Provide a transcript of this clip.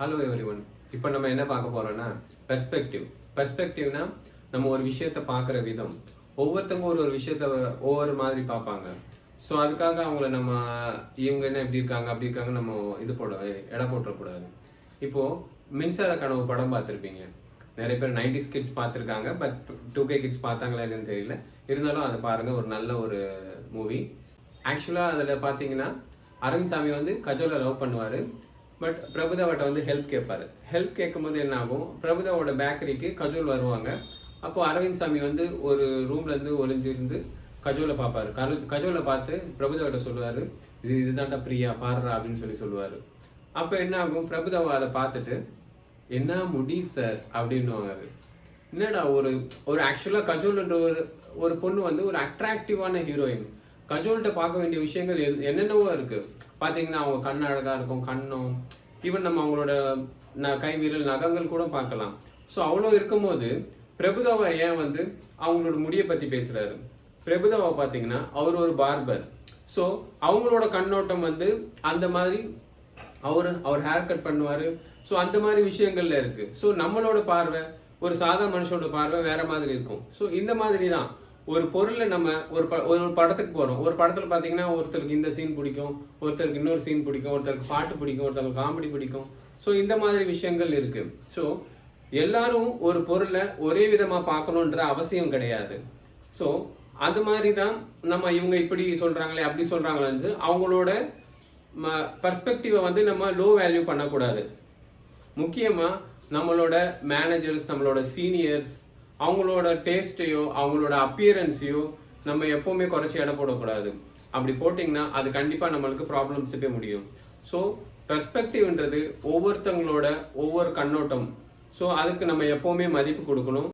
Hello every one. இப்போ நம்ம என்ன பார்க்க போறோம்னா பெர்ஸ்பெக்டிவ். பெர்ஸ்பெக்டிவ்னா நம்ம ஒரு விஷயத்தை பார்க்குற விதம். ஒவ்வொருத்தவங்க ஒரு ஒரு விஷயத்த ஒவ்வொரு மாதிரி பார்ப்பாங்க. ஸோ அதுக்காக அவங்கள நம்ம இவங்க என்ன இப்படி இருக்காங்க அப்படி இருக்காங்க நம்ம இது போட எடை போட்டுறக்கூடாது. இப்போ மின்சார கனவு படம் பார்த்துருப்பீங்க. நிறைய பேர் 90s கிட்ஸ் பார்த்துருக்காங்க. பட் 2K கிட்ஸ் பார்த்தாங்களா இல்லைன்னு தெரியல. இருந்தாலும் அதை பாருங்க, ஒரு நல்ல ஒரு மூவி. ஆக்சுவலாக அதில் பார்த்தீங்கன்னா அரவிந்த் சாமி வந்து கஜோலை லவ் பண்ணுவார். பட் பிரபுதாவட்ட வந்து ஹெல்ப் கேட்பாரு. ஹெல்ப் கேட்கும்போது என்ன ஆகும், பிரபுதாவோட பேக்கரிக்கு கஜோல் வருவாங்க. அப்போ அரவிந்த் சாமி வந்து ஒரு ரூம்லேருந்து ஒளிஞ்சிருந்து கஜோலை பார்ப்பாரு. கஜோலை பார்த்து பிரபுதாவிட்ட சொல்லுவார், இதுதான்டா பிரியா பாடுறா அப்படின்னு சொல்லுவார். அப்போ என்ன ஆகும், பிரபுதாவை அதை பார்த்துட்டு என்ன முடி சார் அப்படின்னுவாங்க. என்னடா ஒரு ஒரு ஆக்சுவலாக கஜோல்ன்ற ஒரு பொண்ணு வந்து ஒரு அட்ராக்டிவான ஹீரோயின். கஜோல்கிட்ட பார்க்க வேண்டிய விஷயங்கள் என்னென்னவோ இருக்குது. பார்த்தீங்கன்னா அவங்க கண் அழகாக இருக்கும், கண்ணும், ஈவன் நம்ம அவங்களோட கை விரல் நகங்கள் கூட பார்க்கலாம். ஸோ அவ்வளோ இருக்கும்போது பிரபுதாவை ஏன் வந்து அவங்களோட முடியை பற்றி பேசுகிறாரு. பிரபுதாவை பார்த்தீங்கன்னா அவர் ஒரு பார்பர். ஸோ அவங்களோட கண்ணோட்டம் வந்து அந்த மாதிரி அவர் ஹேர் கட் பண்ணுவார். ஸோ அந்த மாதிரி விஷயங்கள்ல இருக்குது. ஸோ நம்மளோட பார்வை, ஒரு சாதா மனுஷனோட பார்வை வேற மாதிரி இருக்கும். ஸோ இந்த மாதிரி தான் ஒரு பொருளை நம்ம ஒரு படத்துக்கு போகிறோம். ஒரு படத்தில் பார்த்தீங்கன்னா ஒருத்தருக்கு இந்த சீன் பிடிக்கும், ஒருத்தருக்கு இன்னொரு சீன் பிடிக்கும், ஒருத்தருக்கு பாட்டு பிடிக்கும், ஒருத்தருக்கு காமெடி பிடிக்கும். ஸோ இந்த மாதிரி விஷயங்கள் இருக்குது. ஸோ எல்லாரும் ஒரு பொருளை ஒரே விதமாக பார்க்கணுன்ற அவசியம் கிடையாது. ஸோ அது மாதிரி தான் நம்ம இவங்க இப்படி சொல்கிறாங்களே அப்படி சொல்கிறாங்களேன்னு அவங்களோட பர்ஸ்பெக்டிவை வந்து நம்ம லோ வேல்யூ பண்ணக்கூடாது. முக்கியமாக நம்மளோட மேனேஜர்ஸ், நம்மளோட சீனியர்ஸ், அவங்களோட டேஸ்ட்டையோ அவங்களோட அப்பியரன்ஸையோ நம்ம எப்போவுமே குறைச்சி எடை போடக்கூடாது. அப்படி போட்டிங்கன்னா அது கண்டிப்பாக நம்மளுக்கு ப்ராப்ளம்ஸுக்கே முடியும். ஸோ பெர்ஸ்பெக்டிவ்ன்றது ஒவ்வொருத்தவங்களோட ஒவ்வொரு கண்ணோட்டம். ஸோ அதுக்கு நம்ம எப்போவுமே மதிப்பு கொடுக்கணும்.